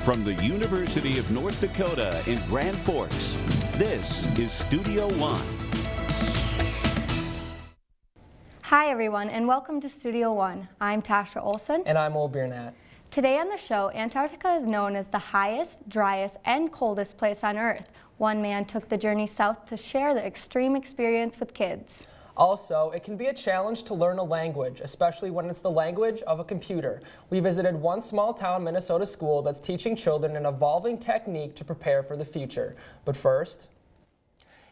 From the University of North Dakota in Grand Forks, this is Studio One. Hi everyone, and welcome to Studio One. I'm Tasha Olson. And I'm Biernat. Today on the show, Antarctica is known as the highest, driest, and coldest place on Earth. One man took the journey south to share the extreme experience with kids. Also, it can be a challenge to learn a language, especially when it's the language of a computer. We visited one small town Minnesota school that's teaching children an evolving technique to prepare for the future. But first,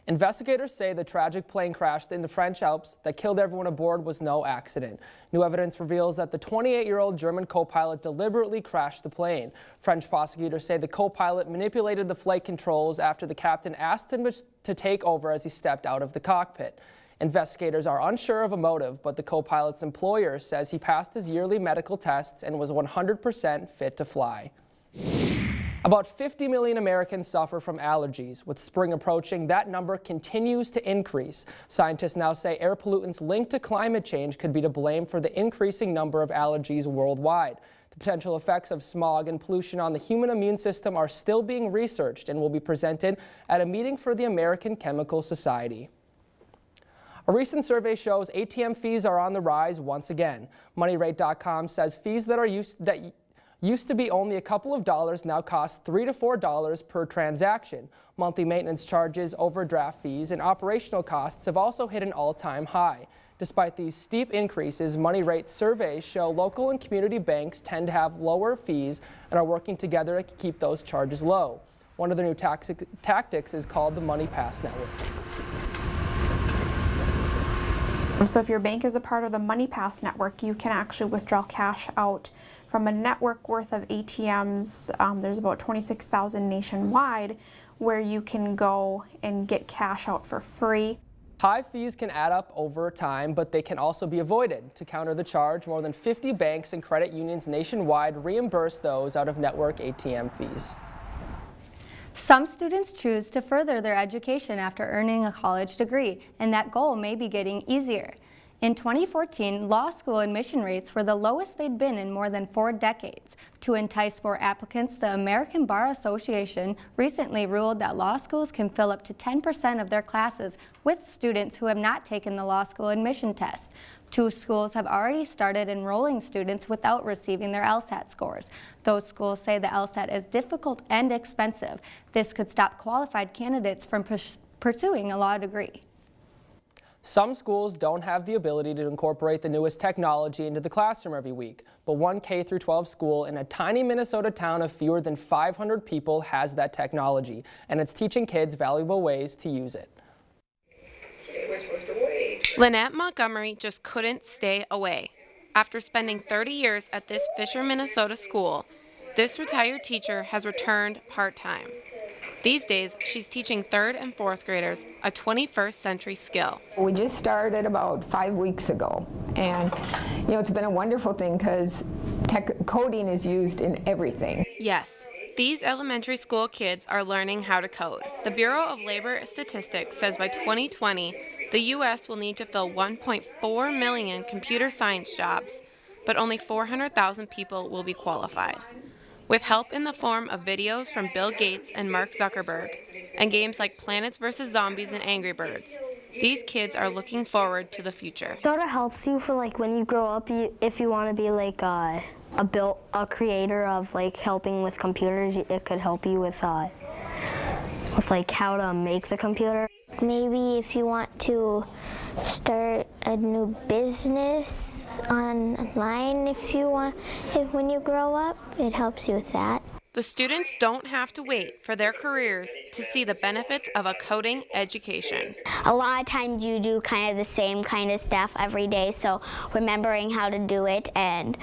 investigators say the tragic plane crash in the French Alps that killed everyone aboard was no accident. New evidence reveals that the 28-year-old German co-pilot deliberately crashed the plane. French prosecutors say the co-pilot manipulated the flight controls after the captain asked him to take over as he stepped out of the cockpit. Investigators are unsure of a motive, but the co-pilot's employer says he passed his yearly medical tests and was 100% fit to fly. About 50 million Americans suffer from allergies. With spring approaching, that number continues to increase. Scientists now say air pollutants linked to climate change could be to blame for the increasing number of allergies worldwide. The potential effects of smog and pollution on the human immune system are still being researched and will be presented at a meeting for the American Chemical Society. A recent survey shows ATM fees are on the rise once again. MoneyRate.com says fees that used to be only a couple of dollars now cost $3 to $4 per transaction. Monthly maintenance charges, overdraft fees, and operational costs have also hit an all-time high. Despite these steep increases, MoneyRate surveys show local and community banks tend to have lower fees and are working together to keep those charges low. One of the new tactics is called the Money Pass Network. So if your bank is a part of the Money Pass network, you can actually withdraw cash out from a network worth of ATMs. There's about 26,000 nationwide where you can go and get cash out for free. High fees can add up over time, but they can also be avoided. To counter the charge, more than 50 banks and credit unions nationwide reimburse those out of network ATM fees. Some students choose to further their education after earning a college degree, and that goal may be getting easier. In 2014, law school admission rates were the lowest they'd been in more than 4 decades. To entice more applicants, the American Bar Association recently ruled that law schools can fill up to 10% of their classes with students who have not taken the law school admission test. 2 schools have already started enrolling students without receiving their LSAT scores. Those schools say the LSAT is difficult and expensive. This could stop qualified candidates from pursuing a law degree. Some schools don't have the ability to incorporate the newest technology into the classroom every week, but one K-12 school in a tiny Minnesota town of fewer than 500 people has that technology, and it's teaching kids valuable ways to use it. Lynette Montgomery just couldn't stay away. After spending 30 years at this Fisher, Minnesota school, this retired teacher has returned part-time. These days, she's teaching 3rd and 4th graders a 21st century skill. We just started about 5 weeks ago, and it's been a wonderful thing because coding is used in everything. Yes. These elementary school kids are learning how to code. The Bureau of Labor Statistics says by 2020, the U.S. will need to fill 1.4 million computer science jobs, but only 400,000 people will be qualified. With help in the form of videos from Bill Gates and Mark Zuckerberg, and games like Planets vs. Zombies and Angry Birds, these kids are looking forward to the future. It sort of helps you for when you grow up, if you want to be a creator of helping with computers. It could help you with how to make the computer. Maybe if you want to start a new business online, when you grow up, it helps you with that. The students don't have to wait for their careers to see the benefits of a coding education. A lot of times you do kind of the same kind of stuff every day, so remembering how to do it and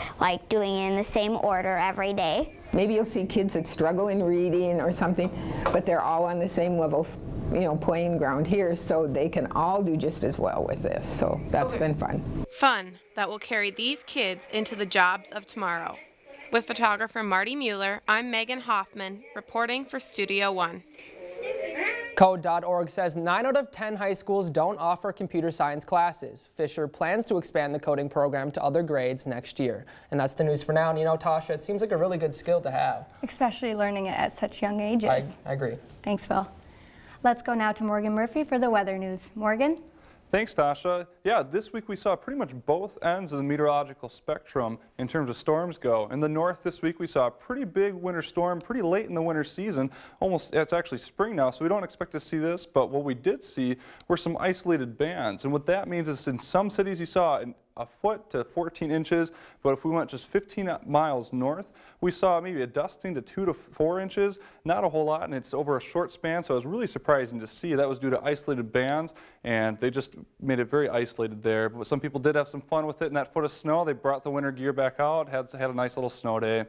doing it in the same order every day. Maybe you'll see kids that struggle in reading or something, but they're all on the same level, playing ground here, so they can all do just as well with this. So that's been fun. Fun that will carry these kids into the jobs of tomorrow. With photographer Marty Mueller, I'm Megan Hoffman, reporting for Studio One. Code.org says 9 out of 10 high schools don't offer computer science classes. Fisher plans to expand the coding program to other grades next year. And that's the news for now. And you know, Tasha, it seems like a really good skill to have. Especially learning it at such young ages. I agree. Thanks, Phil. Let's go now to Morgan Murphy for the weather news. Morgan? Thanks, Tasha. Yeah, this week we saw pretty much both ends of the meteorological spectrum in terms of storms go. In the north this week we saw a pretty big winter storm pretty late in the winter season. It's actually spring now, so we don't expect to see this, but what we did see were some isolated bands. And what that means is in some cities you saw a foot to 14 inches, but if we went just 15 miles north, we saw maybe a dusting to 2 to 4 inches, not a whole lot, and it's over a short span, so it was really surprising to see. That was due to isolated bands, and they just made it very isolated there. But some people did have some fun with it in that foot of snow. They brought the winter gear back out, had a nice little snow day.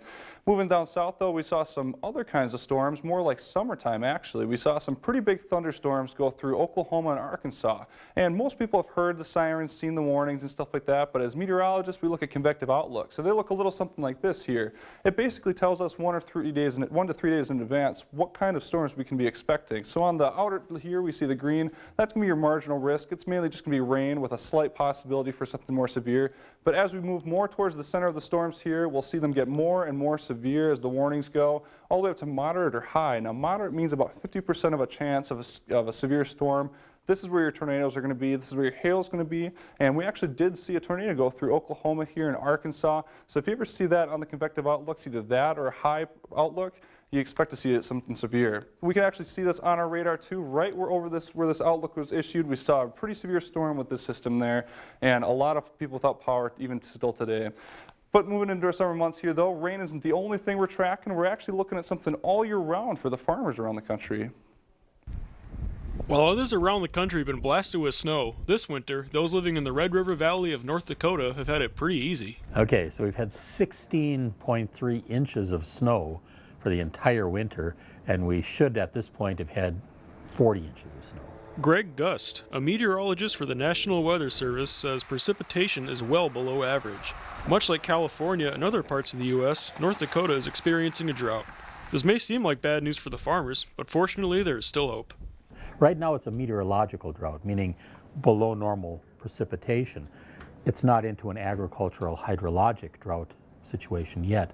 Moving down south, though, we saw some other kinds of storms, more like summertime, actually. We saw some pretty big thunderstorms go through Oklahoma and Arkansas, and most people have heard the sirens, seen the warnings and stuff like that, but as meteorologists, we look at convective outlook. So they look a little something like this here. It basically tells us 1 to 3 days in advance what kind of storms we can be expecting. So on the outer here, we see the green. That's going to be your marginal risk. It's mainly just going to be rain with a slight possibility for something more severe. But as we move more towards the center of the storms here, we'll see them get more and more severe as the warnings go, all the way up to moderate or high. Now, moderate means about 50% of a chance of a severe storm. This is where your tornadoes are going to be. This is where your hail is going to be. And we actually did see a tornado go through Oklahoma here in Arkansas. So if you ever see that on the convective outlooks, either that or a high outlook, you expect to see something severe. We can actually see this on our radar too, right where this outlook was issued. We saw a pretty severe storm with this system there, and a lot of people without power even still today. But moving into our summer months here though, rain isn't the only thing we're tracking. We're actually looking at something all year round for the farmers around the country. While others around the country have been blasted with snow, this winter, those living in the Red River Valley of North Dakota have had it pretty easy. Okay, so we've had 16.3 inches of snow for the entire winter, and we should at this point have had 40 inches of snow. Greg Gust, a meteorologist for the National Weather Service, says precipitation is well below average. Much like California and other parts of the U.S., North Dakota is experiencing a drought. This may seem like bad news for the farmers, but fortunately there is still hope. Right now it's a meteorological drought, meaning below normal precipitation. It's not into an agricultural hydrologic drought situation yet.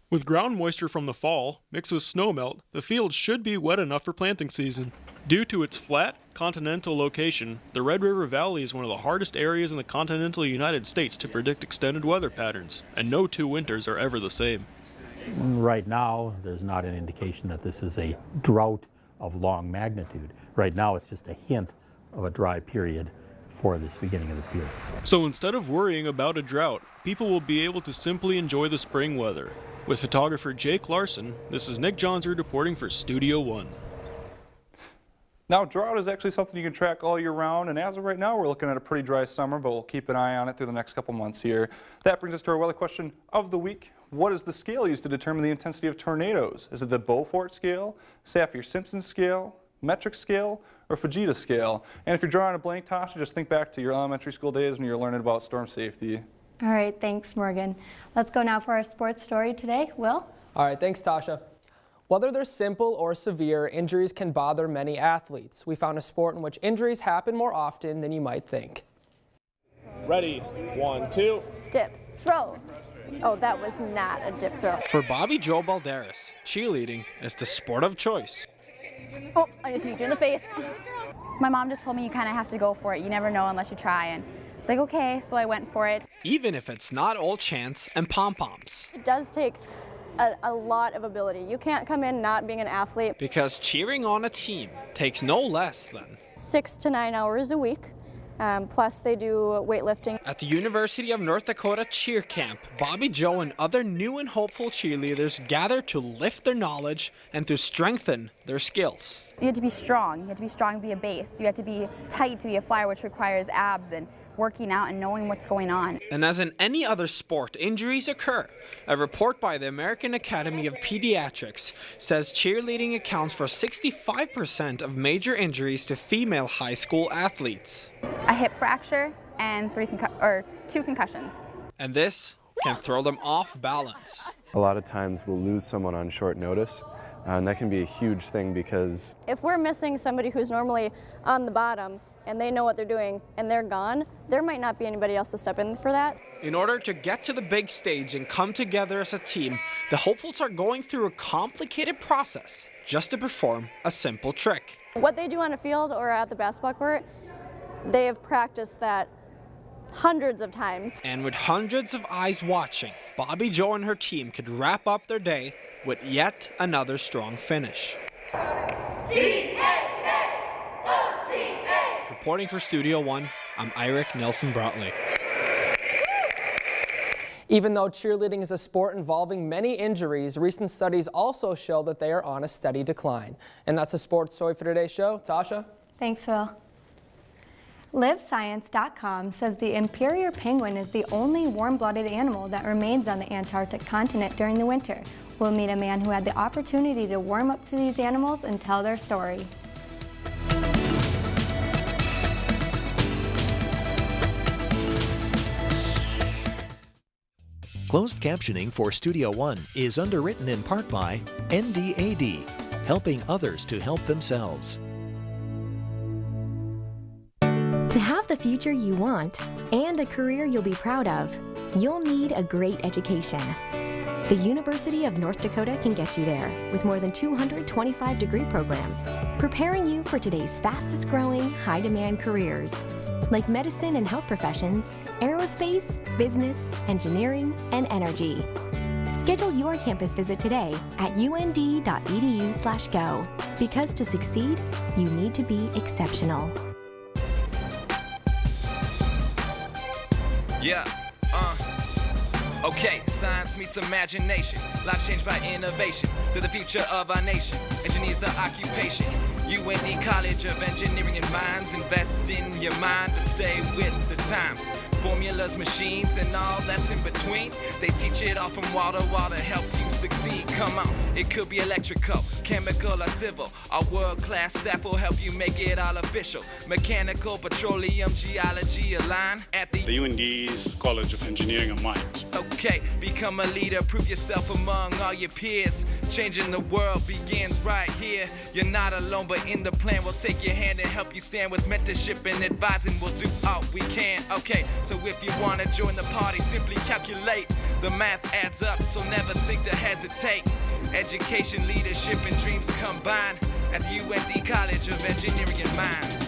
With ground moisture from the fall, mixed with snowmelt, the field should be wet enough for planting season. Due to its flat, continental location, the Red River Valley is one of the hardest areas in the continental United States to predict extended weather patterns, and no two winters are ever the same. Right now, there's not an indication that this is a drought of long magnitude. Right now, it's just a hint of a dry period for this beginning of this year. So instead of worrying about a drought, people will be able to simply enjoy the spring weather. With photographer Jake Larson, this is Nick Johnsrud reporting for Studio One. Now, drought is actually something you can track all year round, and as of right now, we're looking at a pretty dry summer, but we'll keep an eye on it through the next couple months here. That brings us to our weather question of the week. What is the scale used to determine the intensity of tornadoes? Is it the Beaufort scale, Saffir-Simpson scale, metric scale, or Fujita scale? And if you're drawing a blank, Tasha, just think back to your elementary school days when you were learning about storm safety. All right, thanks, Morgan. Let's go now for our sports story today. Will? All right, thanks, Tasha. Whether they're simple or severe, injuries can bother many athletes. We found a sport in which injuries happen more often than you might think. Ready, 1, 2. Dip, throw. Oh, that was not a dip throw. For Bobby Joe Balderas, cheerleading is the sport of choice. Oh, I just sneaked you in the face. My mom just told me you kind of have to go for it. You never know unless you try. And it's like, okay, so I went for it. Even if it's not all chance and pom-poms. It does take a lot of ability. You can't come in not being an athlete. Because cheering on a team takes no less than 6 to 9 hours a week. Plus they do weightlifting. At the University of North Dakota Cheer Camp, Bobby Joe and other new and hopeful cheerleaders gather to lift their knowledge and to strengthen their skills. You have to be strong. You have to be strong to be a base. You have to be tight to be a flyer, which requires abs and working out and knowing what's going on. And as in any other sport, injuries occur. A report by the American Academy of Pediatrics says cheerleading accounts for 65% of major injuries to female high school athletes. A hip fracture and 2 concussions. And this can throw them off balance. A lot of times we'll lose someone on short notice, And that can be a huge thing because if we're missing somebody who's normally on the bottom and they know what they're doing and they're gone, there might not be anybody else to step in for that. In order to get to the big stage and come together as a team, the hopefuls are going through a complicated process just to perform a simple trick. What they do on a field or at the basketball court, they have practiced that hundreds of times. And with hundreds of eyes watching, Bobby Jo and her team could wrap up their day with yet another strong finish. Reporting for Studio One, I'm Eirik Nelson Brotley. Even though cheerleading is a sport involving many injuries, recent studies also show that they are on a steady decline. And that's a sports story for today's show. Tasha? Thanks, Phil. LiveScience.com says the imperial penguin is the only warm-blooded animal that remains on the Antarctic continent during the winter. We'll meet a man who had the opportunity to warm up to these animals and tell their story. Closed captioning for Studio One is underwritten in part by NDAD, helping others to help themselves. To have the future you want and a career you'll be proud of, you'll need a great education. The University of North Dakota can get you there with more than 225 degree programs, preparing you for today's fastest growing, high-demand careers, like medicine and health professions, aerospace, business, engineering, and energy. Schedule your campus visit today at und.edu/go, because to succeed, you need to be exceptional. Yeah, okay, science meets imagination. Life changed by innovation. Through the future of our nation. Engineers the occupation. UND College of Engineering and Mines. Invest in your mind to stay with the times. Formulas, machines, and all that's in between. They teach it all from wall to help you succeed. Come on, it could be electrical, chemical, or civil. Our world-class staff will help you make it all official. Mechanical, petroleum, geology align at the UND's College of Engineering and Mines. Okay, become a leader, prove yourself among all your peers. Changing the world begins right here. You're not alone, but in the plan, we'll take your hand and help you stand with mentorship and advising. We'll do all we can. Okay, so if you want to join the party, simply calculate. The math adds up, so never think to hesitate. Education, leadership, and dreams combined at the UND College of Engineering and Mines.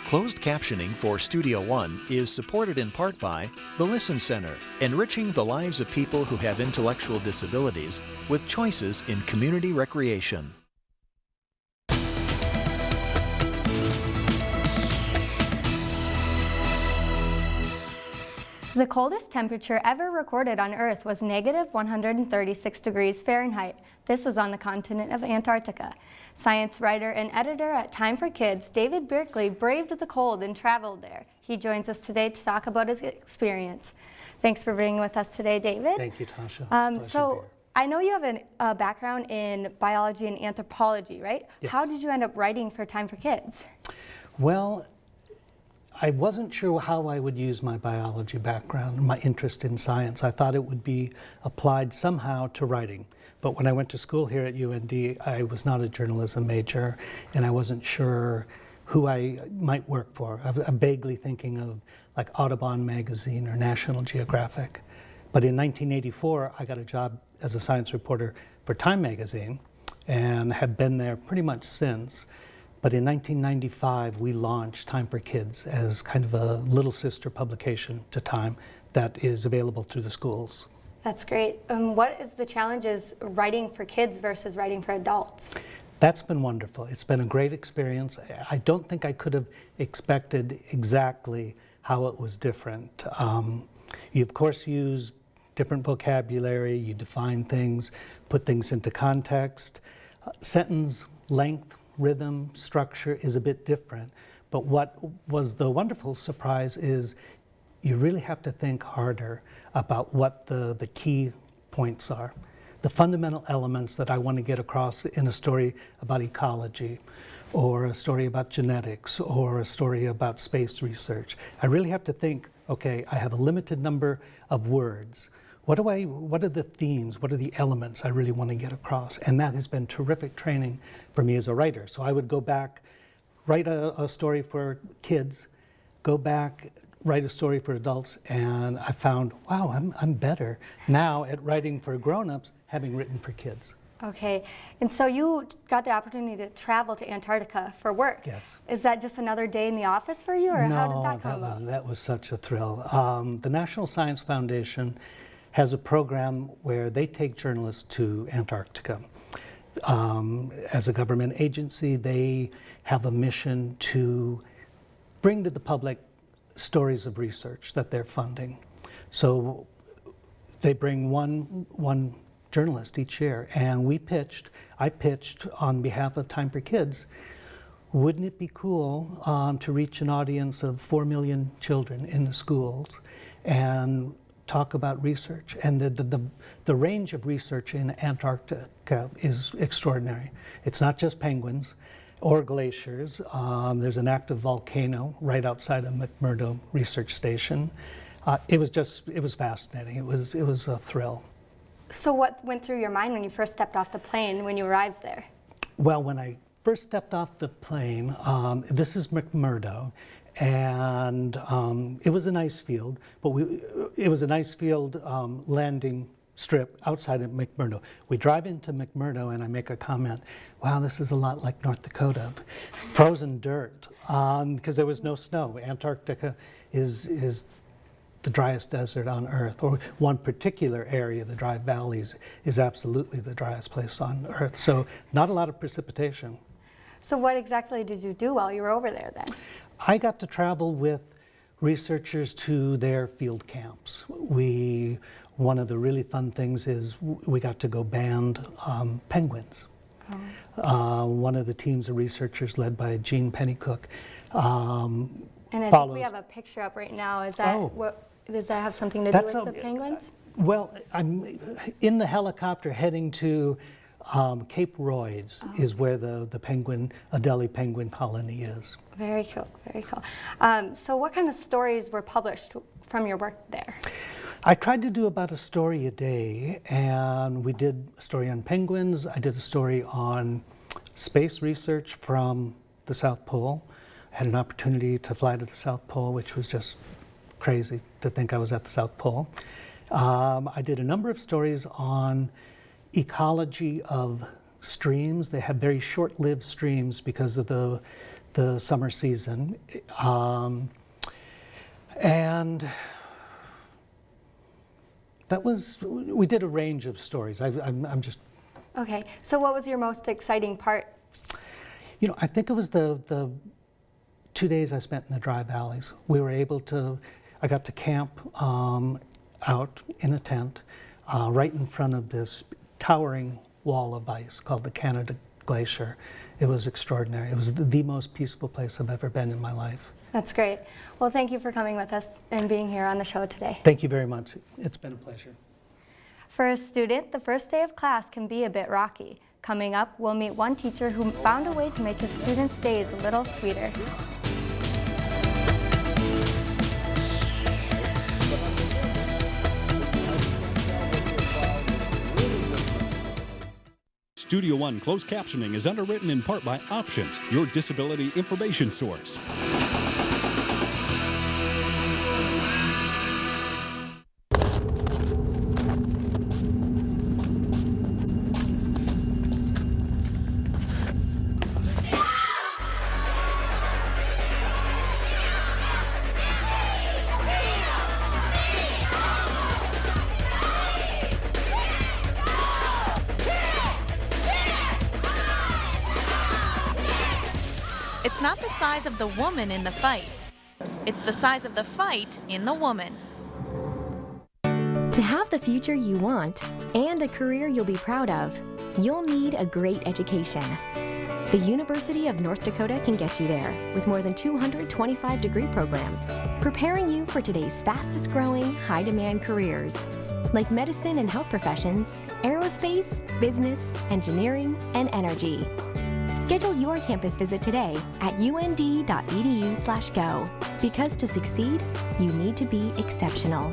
Closed captioning for Studio One is supported in part by the Listen Center, enriching the lives of people who have intellectual disabilities with choices in community recreation. The coldest temperature ever recorded on Earth was -136 degrees Fahrenheit. This was on the continent of Antarctica. Science writer and editor at Time for Kids, David Berkley, braved the cold and traveled there. He joins us today to talk about his experience. Thanks for being with us today, David. Thank you, Tasha. So I know you have a background in biology and anthropology, right? Yes. How did you end up writing for Time for Kids? Well, I wasn't sure how I would use my biology background, my interest in science. I thought it would be applied somehow to writing. But when I went to school here at UND, I was not a journalism major, and I wasn't sure who I might work for. I'm vaguely thinking of like Audubon magazine or National Geographic. But in 1984, I got a job as a science reporter for Time magazine and have been there pretty much since. But in 1995, we launched Time for Kids as kind of a little sister publication to Time that is available through the schools. That's great. What is the challenges writing for kids versus writing for adults? That's been wonderful. It's been a great experience. I don't think I could have expected exactly how it was different. You of course use different vocabulary, you define things, put things into context. Sentence length, rhythm, structure is a bit different. But what was the wonderful surprise is you really have to think harder about what the key points are. The fundamental elements that I want to get across in a story about ecology, or a story about genetics, or a story about space research. I really have to think, okay, I have a limited number of words. What are the themes? What are the elements I really want to get across? And that has been terrific training for me as a writer. So I would go back, write a story for kids, go back, write a story for adults, and I found, wow, I'm better now at writing for grown-ups, having written for kids. Okay, and so you got the opportunity to travel to Antarctica for work. Yes. Is that just another day in the office for you, or No, how did that come about? that was such a thrill. The National Science Foundation has a program where they take journalists to Antarctica. As a government agency, they have a mission to bring to the public stories of research that they're funding. So they bring one journalist each year, and I pitched on behalf of Time for Kids, wouldn't it be cool to reach an audience of 4 million children in the schools and talk about research? And the range of research in Antarctica is extraordinary. It's not just penguins or glaciers. There's an active volcano right outside of McMurdo Research Station. It was fascinating. It was a thrill. So what went through your mind when you first stepped off the plane when you arrived there? Well, when I first stepped off the plane, this is McMurdo, and it was an ice field, but it was an ice field landing strip outside of McMurdo. We drive into McMurdo and I make a comment, wow, this is a lot like North Dakota. Frozen dirt, because there was no snow. Antarctica is the driest desert on Earth, or one particular area, the Dry Valleys, is absolutely the driest place on Earth. So not a lot of precipitation. So what exactly did you do while you were over there then? I got to travel with researchers to their field camps. One of the really fun things is we got to go band penguins. Oh. One of the teams of researchers led by Gene Pennycook and I think we have a picture up right now. Is that does that have something to do with the penguins? Well, I'm in the helicopter heading to Cape Royds is where the Adelie penguin colony is. Very cool, very cool. So what kind of stories were published from your work there? I tried to do about a story a day, and we did a story on penguins. I did a story on space research from the South Pole. I had an opportunity to fly to the South Pole, which was just crazy to think I was at the South Pole. I did a number of stories on ecology of streams. They have very short-lived streams because of the summer season. And we did a range of stories. I'm just... Okay, so what was your most exciting part? You know, I think it was the 2 days I spent in the Dry Valleys. I got to camp out in a tent right in front of this towering wall of ice called the Canada Glacier. It was extraordinary. It was the most peaceful place I've ever been in my life. That's great. Well, thank you for coming with us and being here on the show today. Thank you very much. It's been a pleasure. For a student, the first day of class can be a bit rocky. Coming up, we'll meet one teacher who found a way to make his students' days a little sweeter. Studio One closed captioning is underwritten in part by Options, your disability information source. It's not the size of the woman in the fight. It's the size of the fight in the woman. To have the future you want and a career you'll be proud of, you'll need a great education. The University of North Dakota can get you there with more than 225 degree programs, preparing you for today's fastest growing, high demand careers, like medicine and health professions, aerospace, business, engineering, and energy. Schedule your campus visit today at und.edu/go, because to succeed, you need to be exceptional.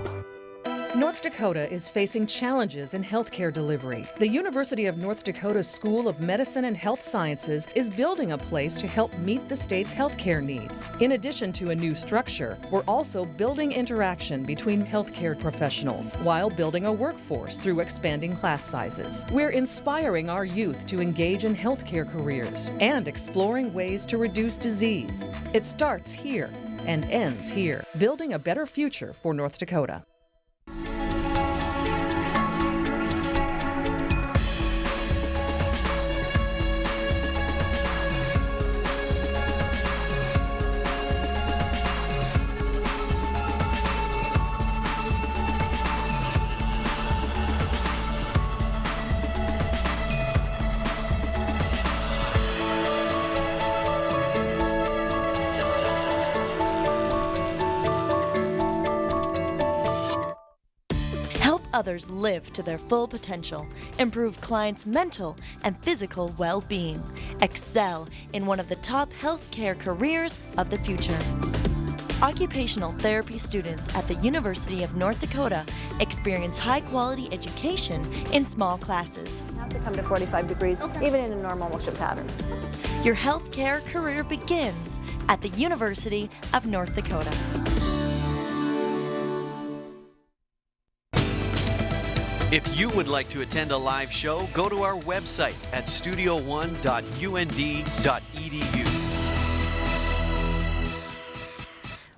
North Dakota is facing challenges in healthcare delivery. The University of North Dakota School of Medicine and Health Sciences is building a place to help meet the state's healthcare needs. In addition to a new structure, we're also building interaction between healthcare professionals while building a workforce through expanding class sizes. We're inspiring our youth to engage in healthcare careers and exploring ways to reduce disease. It starts here and ends here, building a better future for North Dakota. Others live to their full potential, improve clients' mental and physical well-being, excel in one of the top healthcare careers of the future. Occupational therapy students at the University of North Dakota experience high-quality education in small classes. You have to come to 45 degrees, even in a normal motion pattern. Your healthcare career begins at the University of North Dakota. If you would like to attend a live show, go to our website at studio1.und.edu.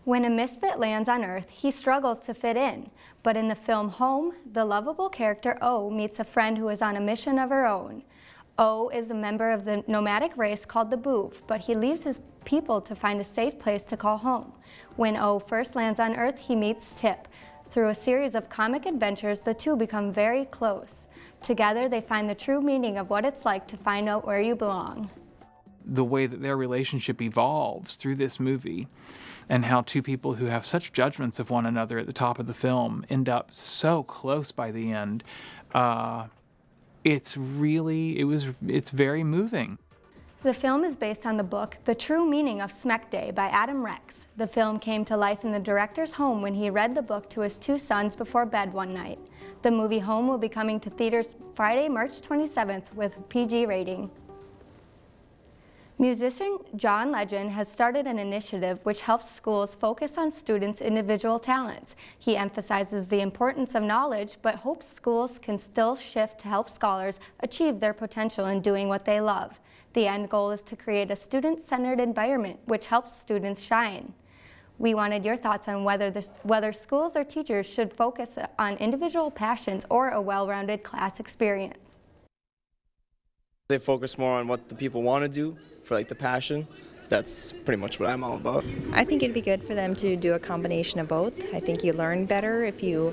When a misfit lands on Earth, he struggles to fit in. But in the film Home, the lovable character O meets a friend who is on a mission of her own. O is a member of the nomadic race called the Boov, but he leaves his people to find a safe place to call home. When O first lands on Earth, he meets Tip. Through a series of comic adventures, the two become very close. Together, they find the true meaning of what it's like to find out where you belong. The way that their relationship evolves through this movie, and how two people who have such judgments of one another at the top of the film end up so close by the end, it's very moving. The film is based on the book The True Meaning of Smek Day by Adam Rex. The film came to life in the director's home when he read the book to his two sons before bed one night. The movie Home will be coming to theaters Friday, March 27th with a PG rating. Musician John Legend has started an initiative which helps schools focus on students' individual talents. He emphasizes the importance of knowledge, but hopes schools can still shift to help scholars achieve their potential in doing what they love. The end goal is to create a student-centered environment which helps students shine. We wanted your thoughts on whether schools or teachers should focus on individual passions or a well-rounded class experience. They focus more on what the people want to do for like the passion. That's pretty much what I'm all about. I think it'd be good for them to do a combination of both. I think you learn better if you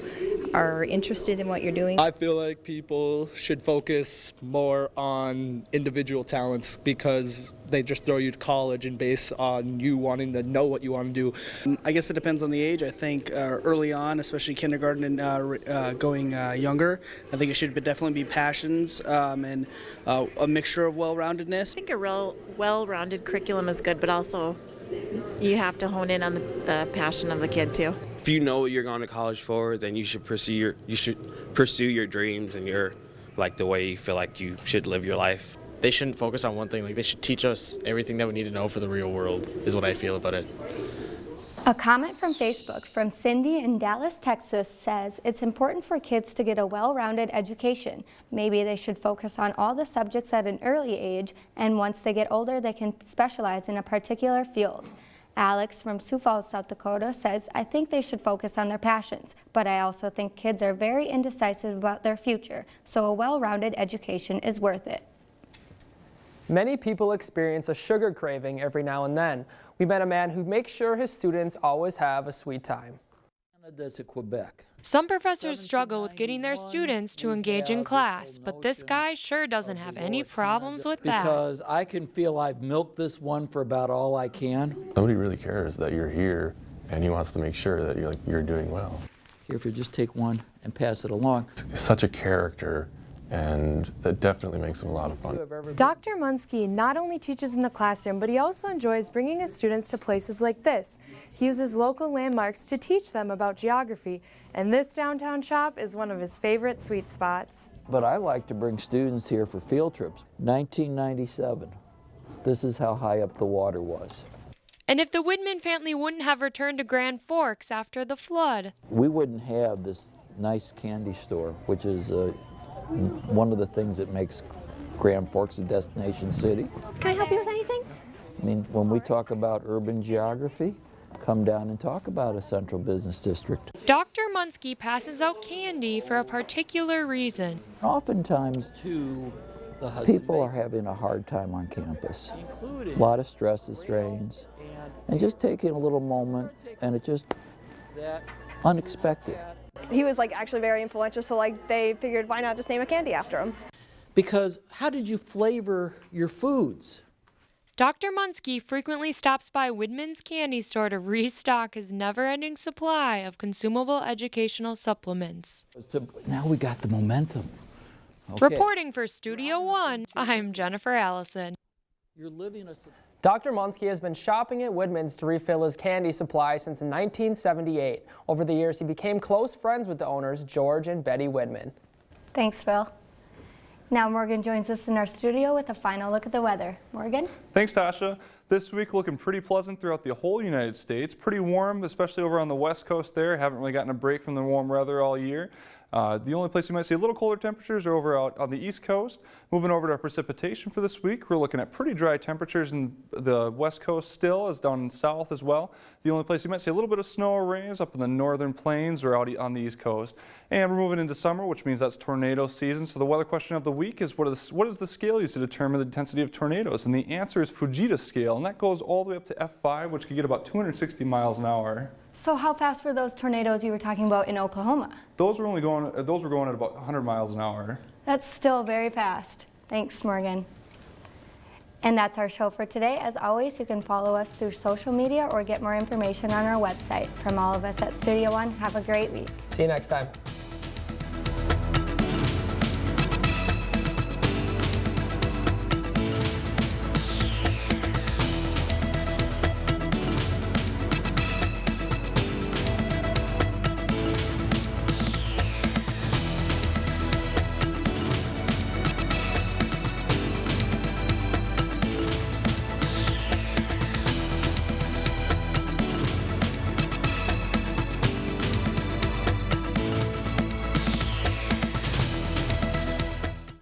are interested in what you're doing. I feel like people should focus more on individual talents because they just throw you to college and base on you wanting to know what you want to do. I guess it depends on the age. I think early on, especially kindergarten and going younger, I think it should definitely be passions and a mixture of well-roundedness. I think a real well-rounded curriculum is good, but also you have to hone in on the passion of the kid too. If you know what you're going to college for, then you should pursue your dreams and the way you feel like you should live your life. They shouldn't focus on one thing. Like, they should teach us everything that we need to know for the real world, is what I feel about it. A comment from Facebook from Cindy in Dallas, Texas says it's important for kids to get a well-rounded education. Maybe they should focus on all the subjects at an early age, and once they get older, they can specialize in a particular field. Alex from Sioux Falls, South Dakota says, I think they should focus on their passions, but I also think kids are very indecisive about their future, so a well-rounded education is worth it. Many people experience a sugar craving every now and then. We met a man who makes sure his students always have a sweet time. That's at Quebec. Some professors struggle with getting their students to engage in class, but this guy sure doesn't have any problems with that. Because I can feel I've milked this one for about all I can. Nobody really cares that you're here, and he wants to make sure that you're doing well. Here, if you just take one and pass it along. Such a character, and that definitely makes him a lot of fun. Dr. Munsky not only teaches in the classroom, but he also enjoys bringing his students to places like this. He uses local landmarks to teach them about geography, and this downtown shop is one of his favorite sweet spots. But I like to bring students here for field trips. 1997. This is how high up the water was. And if the Widman family wouldn't have returned to Grand Forks after the flood, we wouldn't have this nice candy store, which is one of the things that makes Grand Forks a destination city. Can I help you with anything? I mean, when we talk about urban geography, come down and talk about a central business district. Dr. Munsky passes out candy for a particular reason. Oftentimes, people are having a hard time on campus. A lot of stress and strains. And just taking a little moment, and it's just unexpected. He was actually very influential, so they figured why not just name a candy after him? Because how did you flavor your foods? Dr. Munsky frequently stops by Widman's candy store to restock his never-ending supply of consumable educational supplements. Now we got the momentum. Okay. Reporting for Studio One, I'm Jennifer Allison. You're living a... Dr. Munsky has been shopping at Widman's to refill his candy supply since 1978. Over the years, he became close friends with the owners, George and Betty Widman. Thanks, Phil. Now Morgan joins us in our studio with a final look at the weather. Morgan? Thanks, Tasha. This week looking pretty pleasant throughout the whole United States. Pretty warm, especially over on the West Coast there. Haven't really gotten a break from the warm weather all year. The only place you might see a little colder temperatures are over out on the East Coast. Moving over to our precipitation for this week, we're looking at pretty dry temperatures in the West Coast still, as down in south as well. The only place you might see a little bit of snow or rain is up in the northern plains or out on the East Coast. And we're moving into summer, which means that's tornado season. So the weather question of the week is what is the scale used to determine the intensity of tornadoes? And the answer is Fujita scale, and that goes all the way up to F5, which could get about 260 miles an hour. So how fast were those tornadoes you were talking about in Oklahoma? Those were going at about 100 miles an hour. That's still very fast. Thanks, Morgan. And that's our show for today. As always, you can follow us through social media or get more information on our website. From all of us at Studio One, have a great week. See you next time.